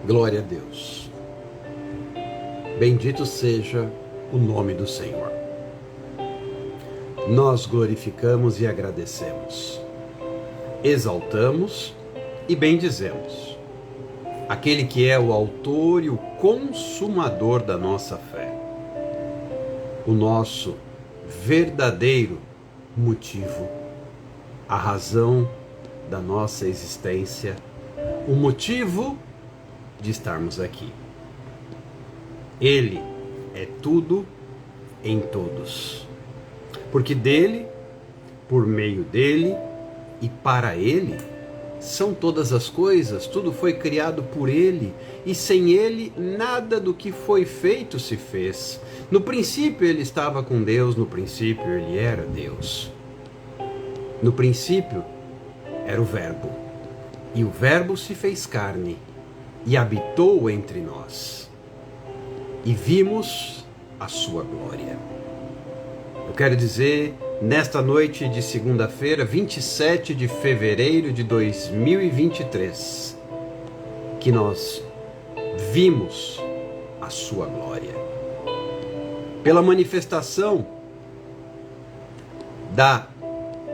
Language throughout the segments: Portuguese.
Glória a Deus. Bendito seja o nome do Senhor. Nós glorificamos e agradecemos, exaltamos e bendizemos aquele que é o autor e o consumador da nossa fé, o nosso verdadeiro motivo, a razão da nossa existência, o motivo de estarmos aqui. Ele é tudo em todos, porque dele, por meio dele e para ele são todas as coisas, tudo foi criado por ele, e sem ele nada do que foi feito se fez. No princípio ele estava com Deus, no princípio ele era Deus. No princípio era o Verbo, e o Verbo se fez carne e habitou entre nós, e vimos a sua glória. Eu quero dizer, nesta noite de segunda-feira, 27 de fevereiro de 2023, que nós vimos a sua glória. Pela manifestação da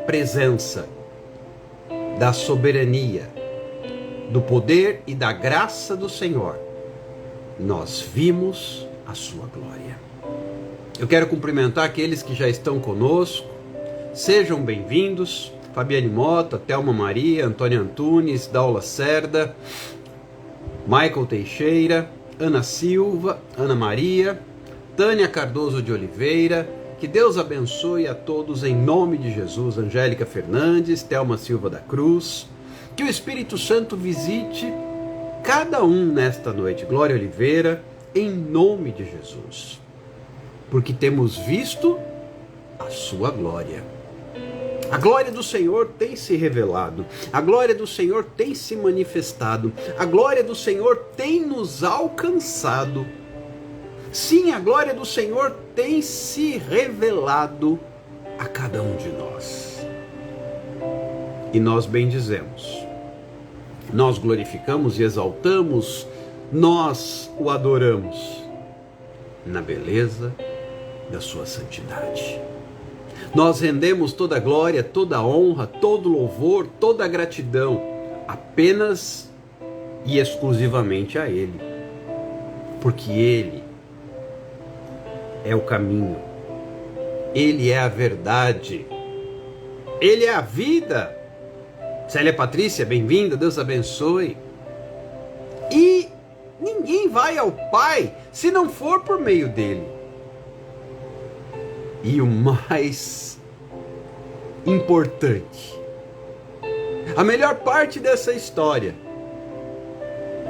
presença, da soberania, do poder e da graça do Senhor, nós vimos a sua glória. Eu quero cumprimentar aqueles que já estão conosco. Sejam bem-vindos. Fabiane Mota, Thelma Maria, Antônia Antunes, Daula Cerda, Michael Teixeira, Ana Silva, Ana Maria, Tânia Cardoso de Oliveira. Que Deus abençoe a todos em nome de Jesus. Angélica Fernandes, Thelma Silva da Cruz. Que o Espírito Santo visite cada um nesta noite. Glória Oliveira, em nome de Jesus. Porque temos visto a sua glória. A glória do Senhor tem se revelado, a glória do Senhor tem se manifestado, a glória do Senhor tem nos alcançado. Sim, a glória do Senhor tem se revelado a cada um de nós. E nós bendizemos, nós glorificamos e exaltamos, nós o adoramos na beleza da sua santidade. Nós rendemos toda a glória, toda a honra, todo o louvor, toda a gratidão apenas e exclusivamente a Ele, porque Ele é o caminho, Ele é a verdade, Ele é a vida. Célia Patrícia, bem-vinda, Deus abençoe. E ninguém vai ao Pai se não for por meio dele. E o mais importante, a melhor parte dessa história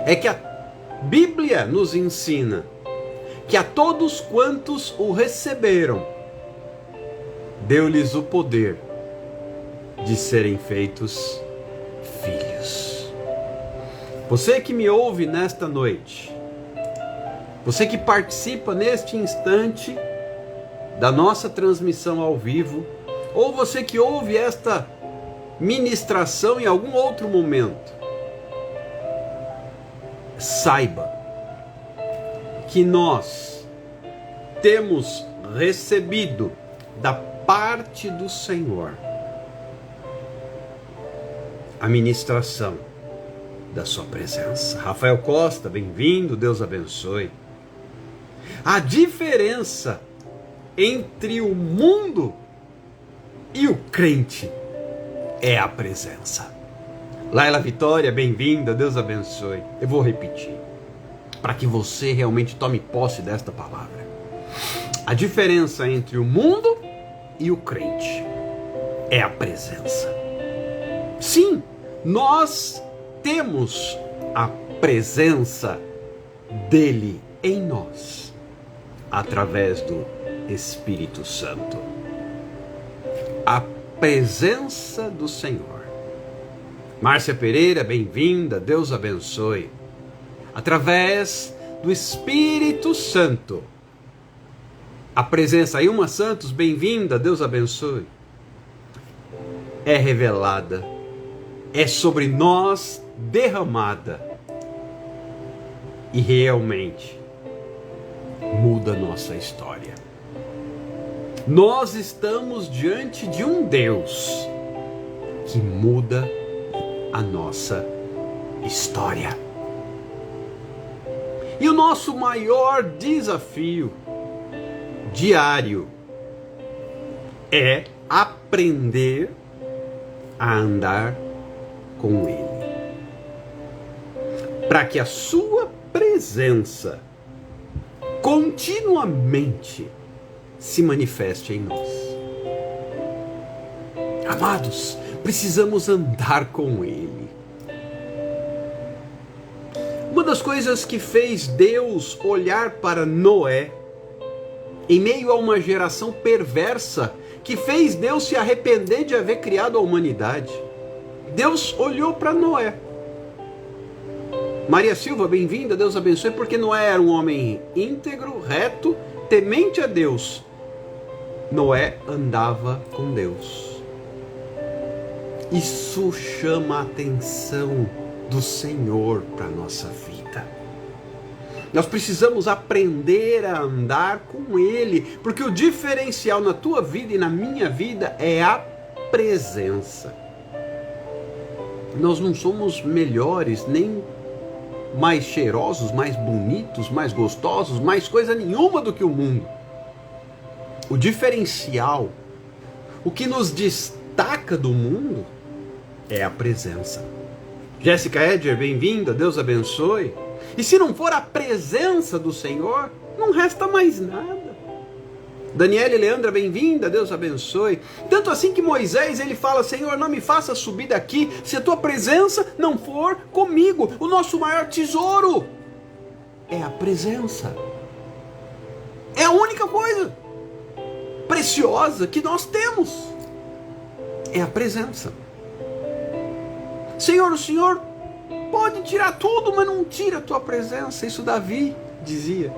é que a Bíblia nos ensina que a todos quantos o receberam, deu-lhes o poder de serem feitos filhos. Você que me ouve nesta noite, você que participa neste instante da nossa transmissão ao vivo, ou você que ouve esta ministração em algum outro momento, saiba que nós temos recebido da parte do Senhor a ministração da sua presença. Rafael Costa, bem-vindo, Deus abençoe. A diferença entre o mundo e o crente é a presença. Laila Vitória, bem-vinda, Deus abençoe. Eu vou repetir, para que você realmente tome posse desta palavra. A diferença entre o mundo e o crente é a presença. Sim, nós temos a presença dele em nós, através do Espírito Santo. A presença do Senhor. Márcia Pereira, bem-vinda, Deus abençoe. Através do Espírito Santo. A presença, Ilma Santos, bem-vinda, Deus abençoe. É revelada, é sobre nós derramada e realmente muda a nossa história. Nós estamos diante de um Deus que muda a nossa história. E o nosso maior desafio diário é aprender a andar com Ele, para que a sua presença continuamente se manifeste em nós. Amados, precisamos andar com Ele. Uma das coisas que fez Deus olhar para Noé, em meio a uma geração perversa, que fez Deus se arrepender de haver criado a humanidade, Deus olhou para Noé. Maria Silva, bem-vinda, Deus abençoe, porque Noé era um homem íntegro, reto, temente a Deus. Noé andava com Deus. Isso chama a atenção do Senhor para a nossa vida. Nós precisamos aprender a andar com Ele, porque o diferencial na tua vida e na minha vida é a presença. Nós não somos melhores, nem mais cheirosos, mais bonitos, mais gostosos, mais coisa nenhuma do que o mundo. O diferencial, o que nos destaca do mundo é a presença. Jéssica Edger, bem-vinda, Deus abençoe. E se não for a presença do Senhor, não resta mais nada. Daniela e Leandra, bem-vinda, Deus abençoe. Tanto assim que Moisés, ele fala: Senhor, não me faça subir daqui se a tua presença não for comigo. O nosso maior tesouro é a presença. É a única coisa preciosa que nós temos. É a presença. Senhor, o Senhor pode tirar tudo, mas não tira a tua presença. Isso Davi dizia.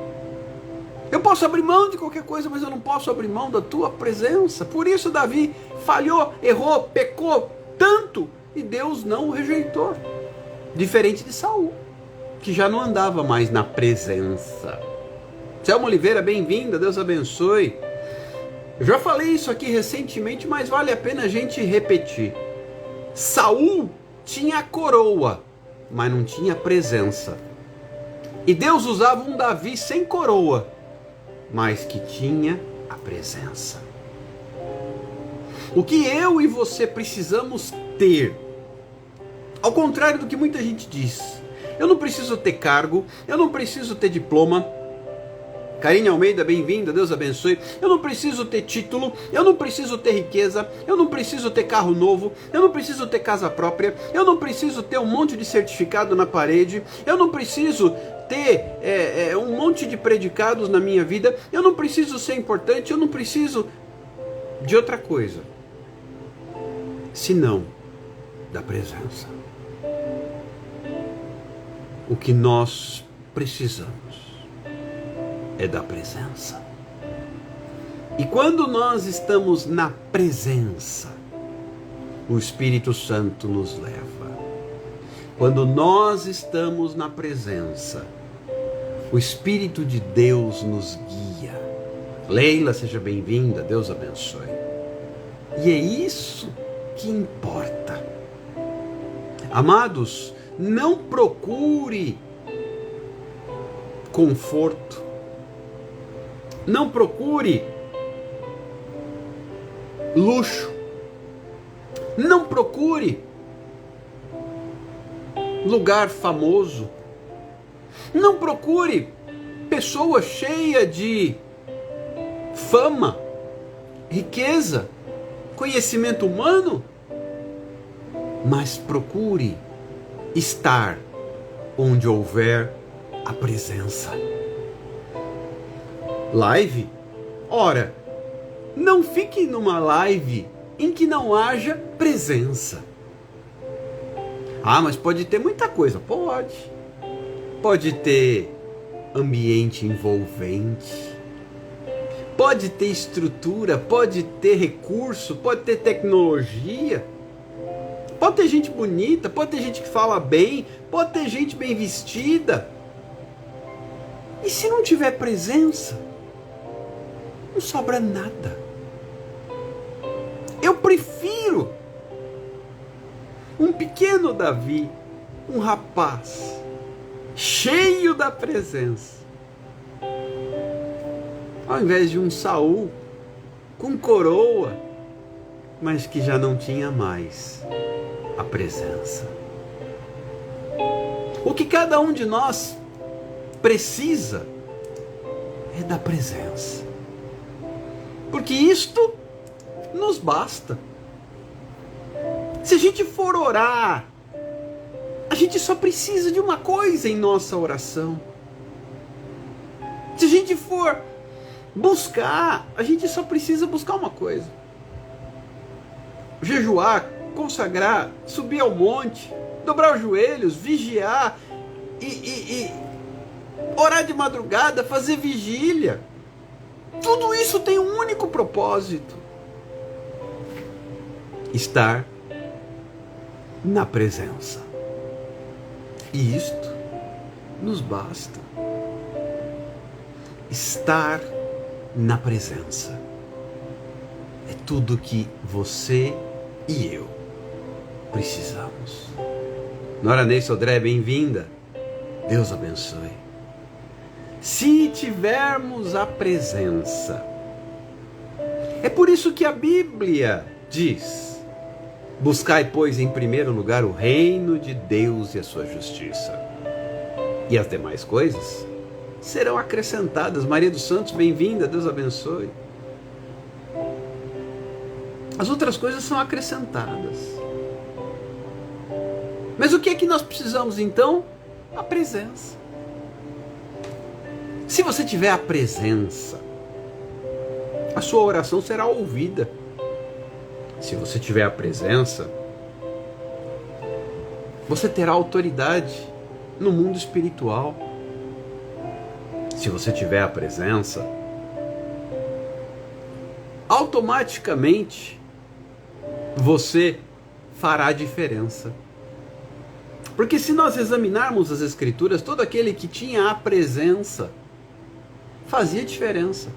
Eu posso abrir mão de qualquer coisa, mas eu não posso abrir mão da tua presença. Por isso Davi falhou, errou, pecou tanto e Deus não o rejeitou. Diferente de Saul, que já não andava mais na presença. Selma Oliveira, bem-vinda, Deus abençoe. Eu já falei isso aqui recentemente, mas vale a pena a gente repetir. Saul tinha a coroa, mas não tinha presença. E Deus usava um Davi sem coroa, mas que tinha a presença. O que eu e você precisamos ter, ao contrário do que muita gente diz, eu não preciso ter cargo, eu não preciso ter diploma. Karine Almeida, bem-vinda, Deus abençoe. Eu não preciso ter título, eu não preciso ter riqueza, eu não preciso ter carro novo, eu não preciso ter casa própria, eu não preciso ter um monte de certificado na parede, eu não preciso ter um monte de predicados na minha vida, eu não preciso ser importante, eu não preciso de outra coisa, senão da presença. O que nós precisamos é da presença. E quando nós estamos na presença, o Espírito Santo nos leva. Quando nós estamos na presença, o Espírito de Deus nos guia. Leila, seja bem-vinda, Deus abençoe. E é isso que importa. Amados, não procure conforto. Não procure luxo. Não procure lugar famoso. Não procure pessoa cheia de fama, riqueza, conhecimento humano. Mas procure estar onde houver a presença. Live? Ora, não fique numa live em que não haja presença. Ah, mas pode ter muita coisa. Pode. Pode ter ambiente envolvente. Pode ter estrutura, pode ter recurso, pode ter tecnologia. Pode ter gente bonita, pode ter gente que fala bem, pode ter gente bem vestida. E se não tiver presença, não sobra nada. Eu prefiro um pequeno Davi, um rapaz cheio da presença, ao invés de um Saul com coroa, mas que já não tinha mais a presença. O que cada um de nós precisa é da presença, porque isto nos basta. Se a gente for orar, a gente só precisa de uma coisa em nossa oração. Se a gente for buscar, a gente só precisa buscar uma coisa: jejuar, consagrar, subir ao monte, dobrar os joelhos, vigiar e orar de madrugada, fazer vigília. Tudo isso tem um único propósito: estar na presença. E isto nos basta. Estar na presença é tudo que você e eu precisamos. Nora Ney Sodré, bem-vinda. Deus abençoe. Se tivermos a presença, é por isso que a Bíblia diz: buscai, pois, em primeiro lugar o reino de Deus e a sua justiça, e as demais coisas serão acrescentadas. Maria dos Santos, bem-vinda, Deus abençoe. As outras coisas são acrescentadas. Mas o que é que nós precisamos então? A presença. Se você tiver a presença, a sua oração será ouvida. Se você tiver a presença, você terá autoridade no mundo espiritual. Se você tiver a presença, automaticamente você fará diferença. Porque se nós examinarmos as Escrituras, todo aquele que tinha a presença fazia diferença.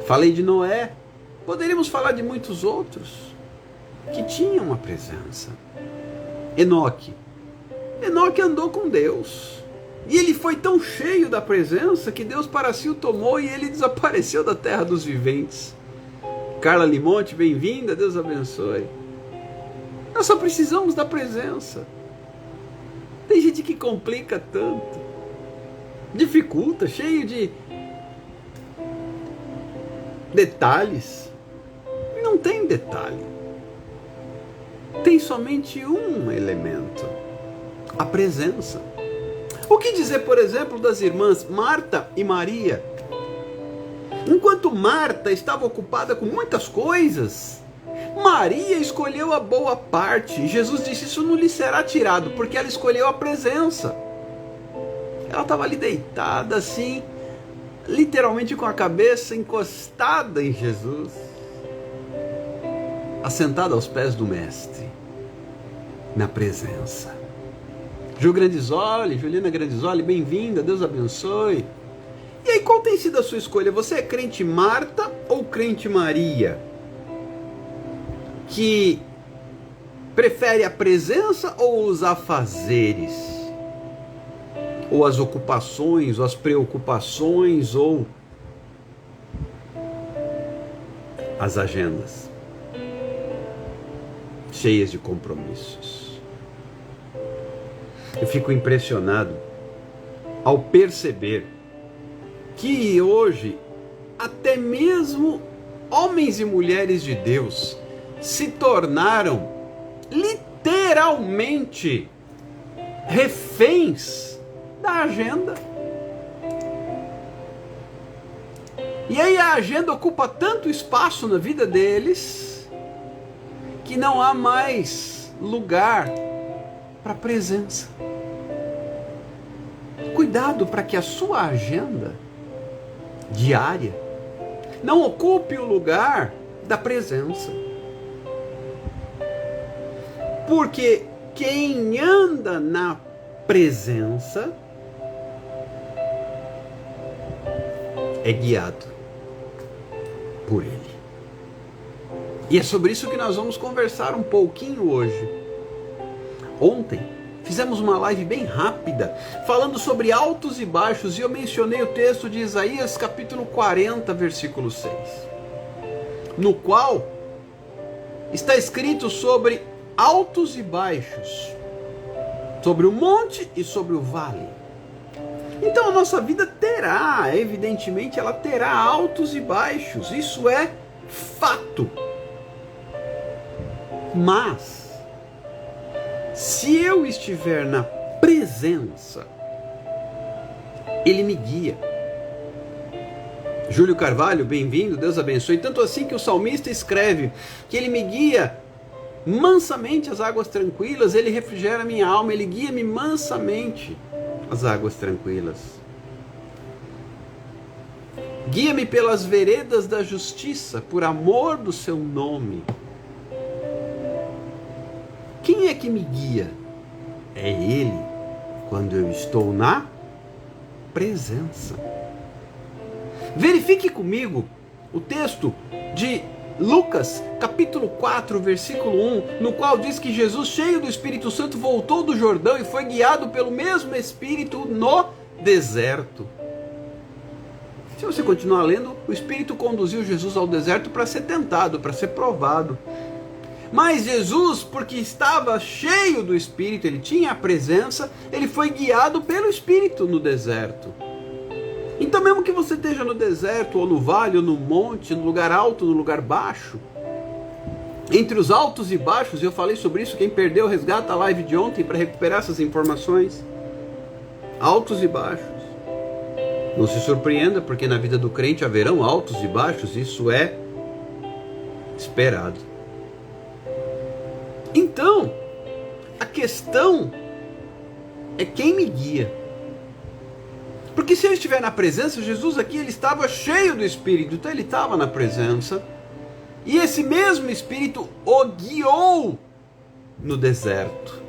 Falei de Noé, poderíamos falar de muitos outros que tinham a presença. Enoque andou com Deus, e ele foi tão cheio da presença que Deus para si o tomou e ele desapareceu da terra dos viventes. Carla Limonte, bem-vinda, Deus abençoe. Nós só precisamos da presença. Tem gente que complica tanto, dificulta, cheio de detalhes. Não tem detalhe. Tem somente um elemento: a presença. O que dizer, por exemplo, das irmãs Marta e Maria? Enquanto Marta estava ocupada com muitas coisas, Maria escolheu a boa parte. Jesus disse: isso não lhe será tirado, porque ela escolheu a presença. Ela estava ali deitada assim, literalmente com a cabeça encostada em Jesus, assentada aos pés do Mestre, na presença. Juliana Grandizoli, bem-vinda, Deus abençoe. E aí, qual tem sido a sua escolha? Você é crente Marta ou crente Maria? Que prefere a presença ou os afazeres? Ou as ocupações, ou as preocupações, ou as agendas cheias de compromissos? Eu fico impressionado ao perceber que hoje até mesmo homens e mulheres de Deus se tornaram literalmente reféns da agenda. E aí a agenda ocupa tanto espaço na vida deles que não há mais lugar para a presença. Cuidado para que a sua agenda diária não ocupe o lugar da presença. Porque quem anda na presença é guiado por Ele. E é sobre isso que nós vamos conversar um pouquinho hoje. Ontem fizemos uma live bem rápida, falando sobre altos e baixos, e eu mencionei o texto de Isaías capítulo 40, versículo 6, no qual está escrito sobre altos e baixos, sobre o monte e sobre o vale. Então a nossa vida terá, evidentemente, ela terá altos e baixos, isso é fato. Mas, se eu estiver na presença, Ele me guia. Júlio Carvalho, bem-vindo, Deus abençoe. Tanto assim que o salmista escreve que Ele me guia mansamente às águas tranquilas, Ele refrigera minha alma, Ele guia-me mansamente às águas tranquilas. Guia-me pelas veredas da justiça, por amor do seu nome. Quem é que me guia? É Ele, quando eu estou na presença. Verifique comigo o texto de Lucas, capítulo 4, versículo 1, no qual diz que Jesus, cheio do Espírito Santo, voltou do Jordão e foi guiado pelo mesmo Espírito no deserto. Se você continuar lendo, o Espírito conduziu Jesus ao deserto para ser tentado, para ser provado. Mas Jesus, porque estava cheio do Espírito, ele tinha a presença, ele foi guiado pelo Espírito no deserto. Então mesmo que você esteja no deserto, ou no vale, ou no monte, no lugar alto, no lugar baixo, entre os altos e baixos, eu falei sobre isso, quem perdeu resgata a live de ontem para recuperar essas informações. Altos e baixos. Não se surpreenda, porque na vida do crente haverão altos e baixos, isso é esperado. Então, a questão é quem me guia. Porque se eu estiver na presença, Jesus aqui ele estava cheio do Espírito, então ele estava na presença, e esse mesmo Espírito o guiou no deserto.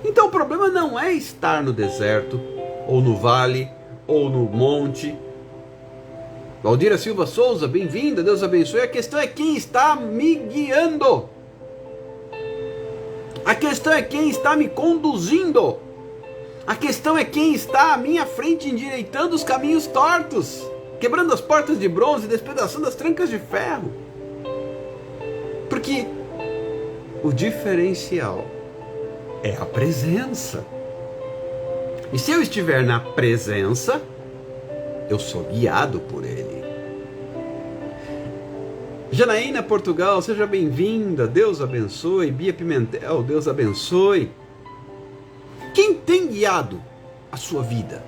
Então o problema não é estar no deserto, ou no vale, ou no monte. Valdira Silva Souza, bem-vinda, Deus abençoe. A questão é quem está me guiando. A questão é quem está me conduzindo. A questão é quem está à minha frente endireitando os caminhos tortos, quebrando as portas de bronze, despedaçando as trancas de ferro. Porque o diferencial é a presença. E se eu estiver na presença, eu sou guiado por Ele. Janaína Portugal, seja bem-vinda, Deus abençoe. Bia Pimentel, Deus abençoe. Quem tem guiado a sua vida?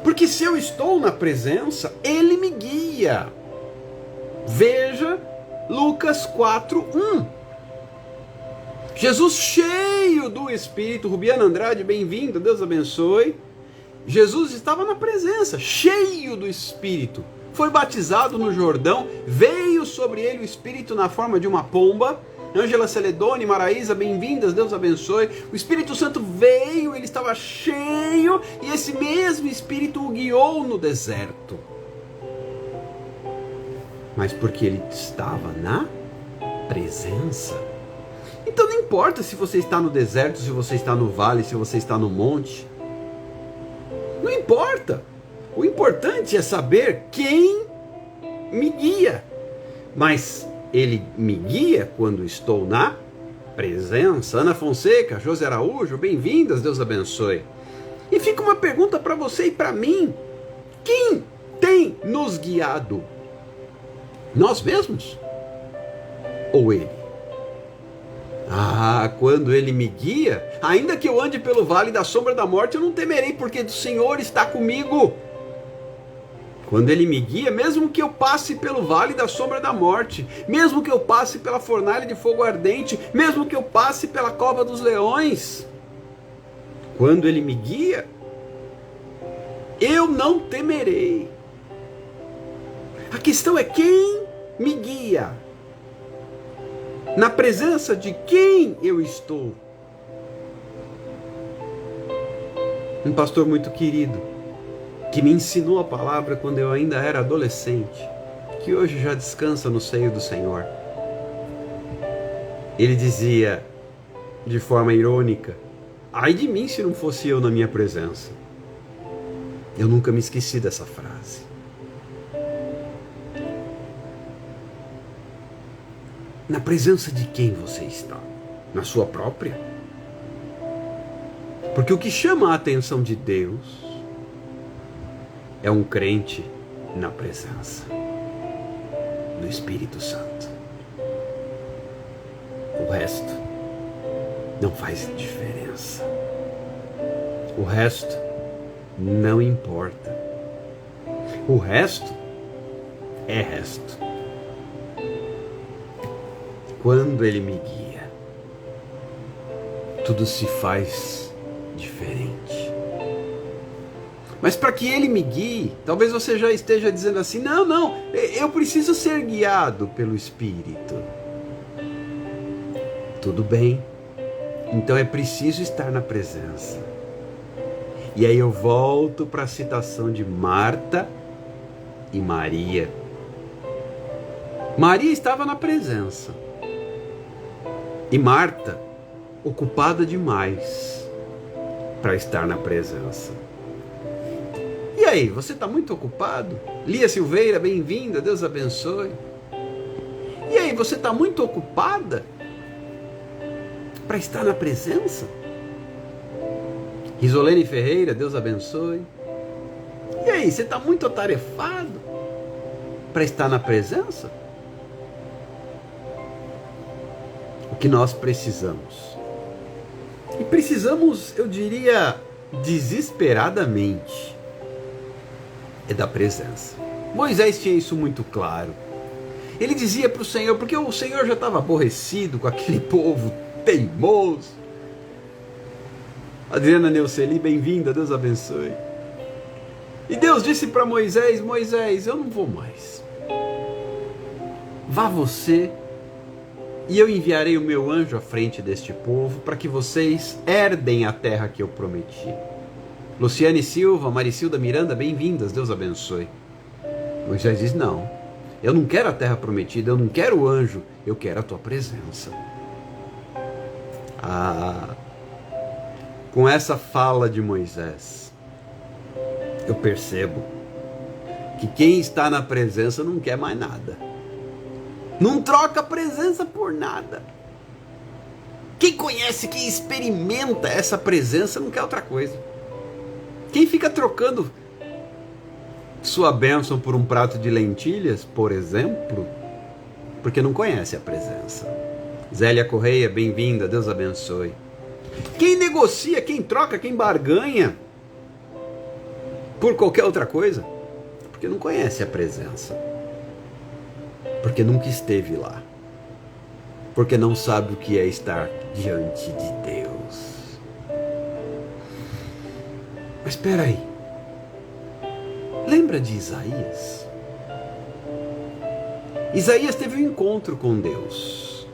Porque se eu estou na presença, Ele me guia. Veja Lucas 4:1. Jesus cheio do Espírito, Rubiana Andrade, bem-vinda, Deus abençoe. Jesus estava na presença, cheio do Espírito. Foi batizado no Jordão, veio sobre ele o Espírito na forma de uma pomba. Ângela Celedone, Maraísa, bem-vindas, Deus abençoe. O Espírito Santo veio, ele estava cheio, e esse mesmo Espírito o guiou no deserto. Mas porque ele estava na presença. Então não importa se você está no deserto, se você está no vale, se você está no monte. Não importa. O importante é saber quem me guia. Mas Ele me guia quando estou na presença. Ana Fonseca, José Araújo, bem-vindas, Deus abençoe. E fica uma pergunta para você e para mim. Quem tem nos guiado? Nós mesmos? Ou Ele? Quando Ele me guia, ainda que eu ande pelo vale da sombra da morte, eu não temerei, porque o Senhor está comigo. Quando Ele me guia, mesmo que eu passe pelo vale da sombra da morte, mesmo que eu passe pela fornalha de fogo ardente, mesmo que eu passe pela cova dos leões, quando Ele me guia, eu não temerei. A questão é quem me guia. Na presença de quem eu estou. Um pastor muito querido que me ensinou a palavra quando eu ainda era adolescente, que hoje já descansa no seio do Senhor. Ele dizia de forma irônica: ai de mim se não fosse eu na minha presença. Eu nunca me esqueci dessa frase. Na presença de quem você está? Na sua própria? Porque o que chama a atenção de Deus é um crente na presença do Espírito Santo. O resto não faz diferença. O resto não importa. O resto é resto. Quando Ele me guia, tudo se faz diferente. Mas para que Ele me guie, talvez você já esteja dizendo assim: não, eu preciso ser guiado pelo Espírito. Tudo bem, então é preciso estar na presença. E aí eu volto para a citação de Marta e Maria. Maria estava na presença. E Marta, ocupada demais para estar na presença. E aí, você está muito ocupado? Lia Silveira, bem-vinda, Deus abençoe. E aí, você está muito ocupada para estar na presença? Risolene Ferreira, Deus abençoe. E aí, você está muito atarefado para estar na presença? O que nós precisamos, e precisamos, eu diria, desesperadamente, é da presença. Moisés tinha isso muito claro. Ele dizia para o Senhor, porque o Senhor já estava aborrecido com aquele povo teimoso. Adriana Neuceli, bem-vinda, Deus abençoe. E Deus disse para Moisés: Moisés, eu não vou mais. Vá você, e eu enviarei o meu anjo à frente deste povo, para que vocês herdem a terra que eu prometi. Luciane Silva, Maricilda Miranda, bem-vindas, Deus abençoe. Moisés diz: não, eu não quero a terra prometida, eu não quero o anjo, eu quero a tua presença. Com essa fala de Moisés, eu percebo que quem está na presença não quer mais nada. Não troca a presença por nada. Quem conhece, quem experimenta essa presença não quer outra coisa. Quem fica trocando sua bênção por um prato de lentilhas, por exemplo, porque não conhece a presença. Zélia Correia, bem-vinda, Deus abençoe. Quem negocia, quem troca, quem barganha por qualquer outra coisa, porque não conhece a presença. Porque nunca esteve lá. Porque não sabe o que é estar diante de Deus. Mas espera aí. Lembra de Isaías? Isaías teve um encontro com Deus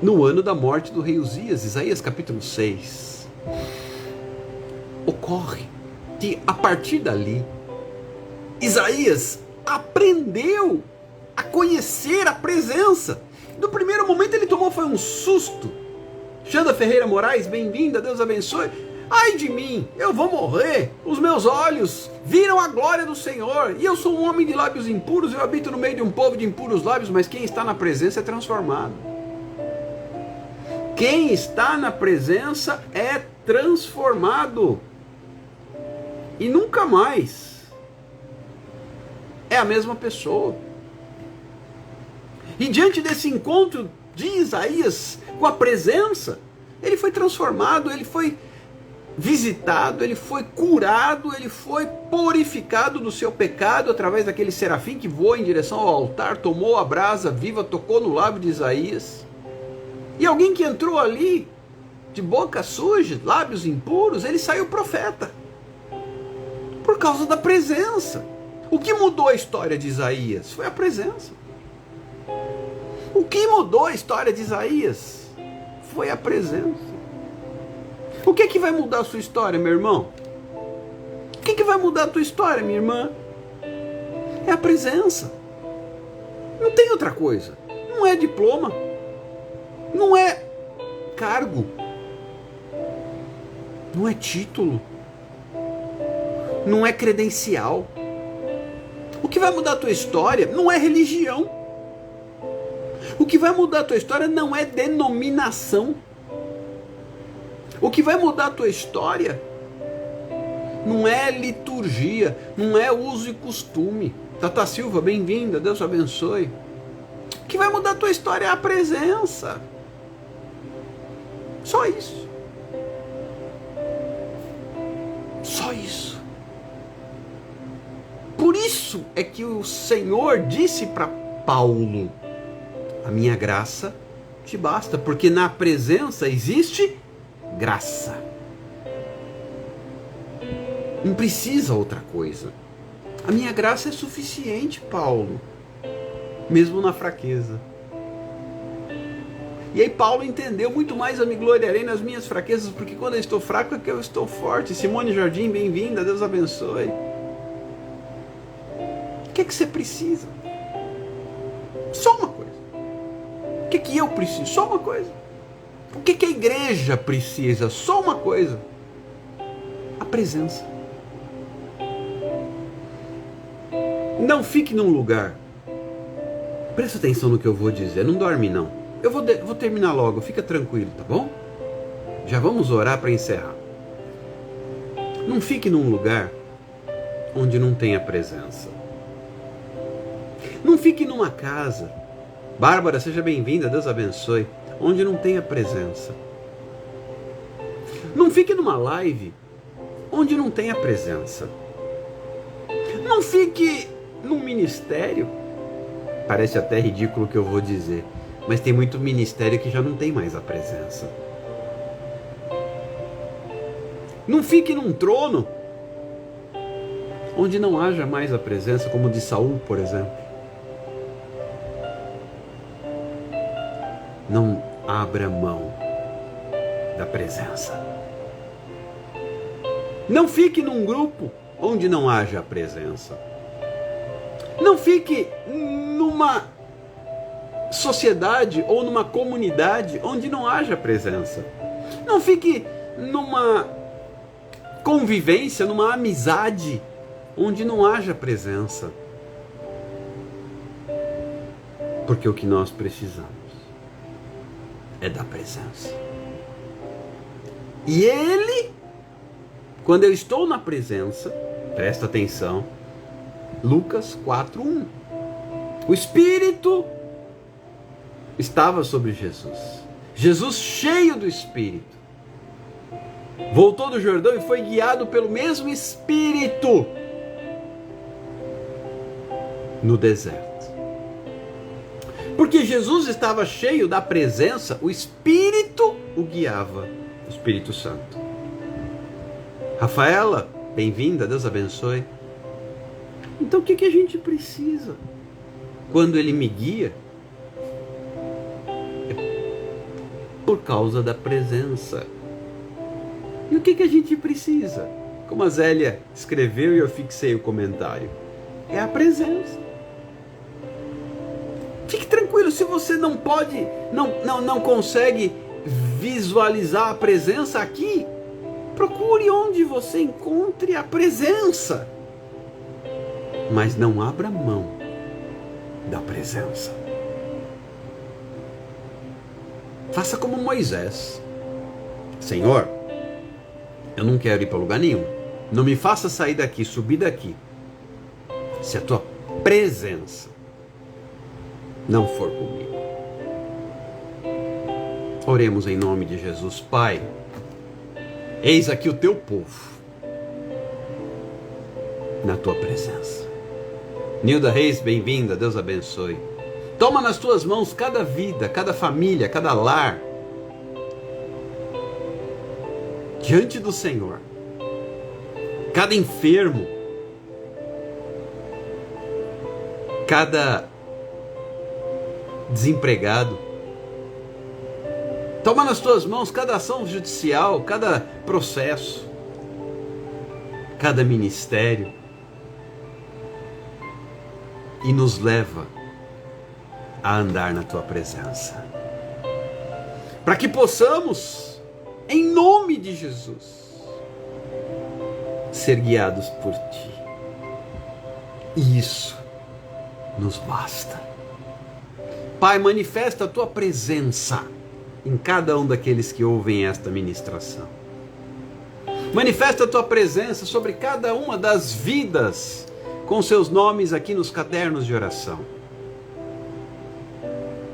no ano da morte do rei Uzias. Isaías capítulo 6. Ocorre que a partir dali Isaías aprendeu a conhecer a presença. No primeiro momento ele tomou foi um susto. Xanda Ferreira Moraes, bem-vinda, Deus abençoe. Ai de mim, eu vou morrer. Os meus olhos viram a glória do Senhor. E eu sou um homem de lábios impuros, eu habito no meio de um povo de impuros lábios. Mas quem está na presença é transformado. Quem está na presença é transformado. E nunca mais é a mesma pessoa. E diante desse encontro de Isaías com a presença, ele foi transformado, ele foi visitado, ele foi curado, ele foi purificado do seu pecado através daquele serafim que voa em direção ao altar, tomou a brasa viva, tocou no lábio de Isaías. E alguém que entrou ali de boca suja, lábios impuros, ele saiu profeta. Por causa da presença. O que mudou a história de Isaías? Foi a presença. O que mudou a história de Isaías? Foi a presença. O que vai mudar a sua história, meu irmão? O que vai mudar a tua história, minha irmã? É a presença. Não tem outra coisa. Não é diploma. Não é cargo. Não é título. Não é credencial. O que vai mudar a tua história não é religião. O que vai mudar a tua história não é denominação. O que vai mudar a tua história não é liturgia, não é uso e costume. Tata Silva, bem-vinda, Deus te abençoe. O que vai mudar a tua história é a presença. Só isso. Só isso. Por isso é que o Senhor disse para Paulo: a minha graça te basta, porque na presença existe graça. Não precisa outra coisa. A minha graça é suficiente, Paulo, mesmo na fraqueza. E aí Paulo entendeu: muito mais eu me gloriarei nas minhas fraquezas, porque quando eu estou fraco é que eu estou forte. Simone Jardim, bem-vinda, Deus abençoe. O que é que você precisa? Só uma coisa. O que é que eu preciso? Só uma coisa. O que é que a igreja precisa? Só uma coisa. A presença. Não fique num lugar. Presta atenção no que eu vou dizer. Não dorme não. Eu vou terminar logo. Fica tranquilo, tá bom? Já vamos orar para encerrar. Não fique num lugar onde não tenha presença. Não fique numa casa. Bárbara, seja bem-vinda, Deus abençoe. Onde não tenha presença. Não fique numa live onde não tenha presença. Não fique num ministério. Parece até ridículo o que eu vou dizer, mas tem muito ministério que já não tem mais a presença. Não fique num trono onde não haja mais a presença, como de Saul, por exemplo. Não abra mão da presença. Não fique num grupo onde não haja a presença. Não fique numa sociedade ou numa comunidade onde não haja presença. Não fique numa convivência, numa amizade onde não haja presença. Porque o que nós precisamos é da presença. E Ele, quando eu estou na presença, presta atenção, Lucas 4:1, o Espírito estava sobre Jesus. Jesus, cheio do Espírito, voltou do Jordão e foi guiado pelo mesmo Espírito no deserto. Porque Jesus estava cheio da presença, o Espírito o guiava, o Espírito Santo. Rafaela, bem-vinda, Deus abençoe. Então o que a gente precisa? Quando Ele me guia, é por causa da presença. E o que a gente precisa? Como a Zélia escreveu e eu fixei o comentário, é a presença. Fique tranquilo, se você não pode, não consegue visualizar a presença aqui, procure onde você encontre a presença. Mas não abra mão da presença. Faça como Moisés. Senhor, eu não quero ir para lugar nenhum. Não me faça sair daqui, subir daqui, se a tua presença não for comigo. Oremos em nome de Jesus. Pai, eis aqui o teu povo na tua presença. Nilda Reis, bem-vinda, Deus abençoe. Toma nas tuas mãos cada vida, cada família, cada lar, diante do Senhor. Cada enfermo, cada desempregado. Toma nas tuas mãos cada ação judicial, cada processo, cada ministério e nos leva a andar na tua presença. Para que possamos, em nome de Jesus, ser guiados por ti. E isso nos basta. Pai, manifesta a tua presença em cada um daqueles que ouvem esta ministração. Manifesta a tua presença sobre cada uma das vidas com seus nomes aqui nos cadernos de oração.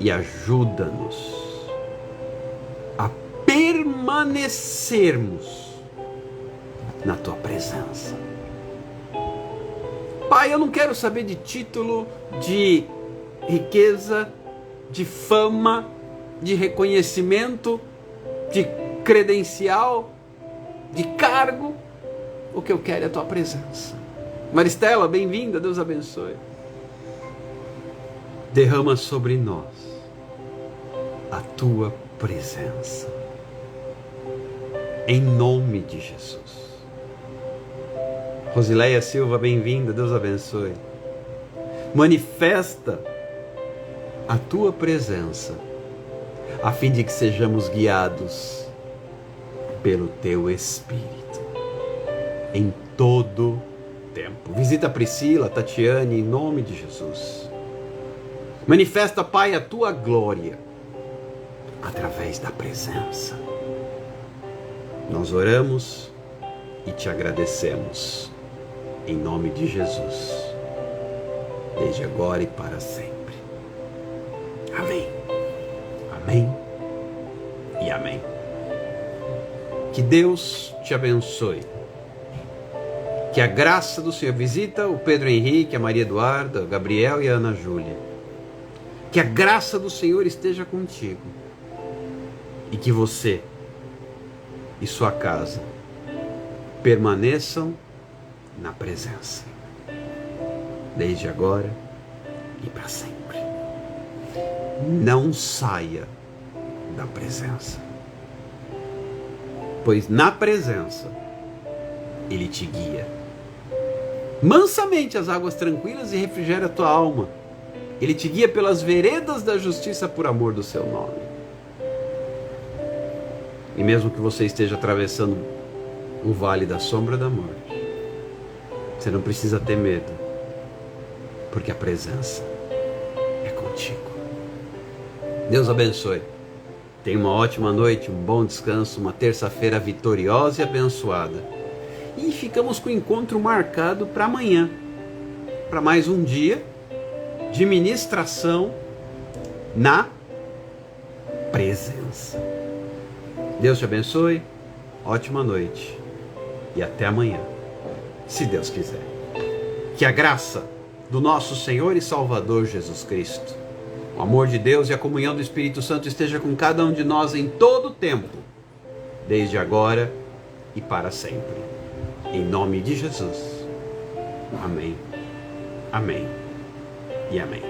E ajuda-nos a permanecermos na tua presença. Pai, eu não quero saber de título, de riqueza, de fama, de reconhecimento, de credencial, de cargo. O que eu quero é a tua presença. Maristela, bem-vinda, Deus abençoe. Derrama sobre nós a tua presença. Em nome de Jesus. Rosileia Silva, bem-vinda, Deus abençoe. Manifesta a tua presença, a fim de que sejamos guiados pelo teu Espírito, em todo tempo. Visita a Priscila, a Tatiane, em nome de Jesus. Manifesta, Pai, a tua glória, através da presença. Nós oramos e te agradecemos, em nome de Jesus, desde agora e para sempre. Amém. Amém e amém. Que Deus te abençoe. Que a graça do Senhor visita o Pedro Henrique, a Maria Eduarda, o Gabriel e a Ana Júlia. Que a graça do Senhor esteja contigo. E que você e sua casa permaneçam na presença, desde agora e para sempre. Não saia da presença, pois na presença Ele te guia mansamente às águas tranquilas e refrigera a tua alma. Ele te guia pelas veredas da justiça por amor do seu nome. E mesmo que você esteja atravessando o vale da sombra da morte, você não precisa ter medo, porque a presença é contigo. Deus abençoe. Tenha uma ótima noite, um bom descanso, uma terça-feira vitoriosa e abençoada. E ficamos com o encontro marcado para amanhã, para mais um dia de ministração na presença. Deus te abençoe, ótima noite e até amanhã, se Deus quiser. Que a graça do nosso Senhor e Salvador Jesus Cristo, o amor de Deus e a comunhão do Espírito Santo esteja com cada um de nós em todo o tempo, desde agora e para sempre. Em nome de Jesus. Amém. Amém e amém.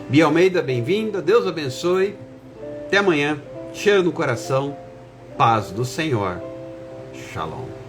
Bia Almeida, bem-vinda. Deus abençoe. Até amanhã. Cheiro no coração. Paz do Senhor. Shalom.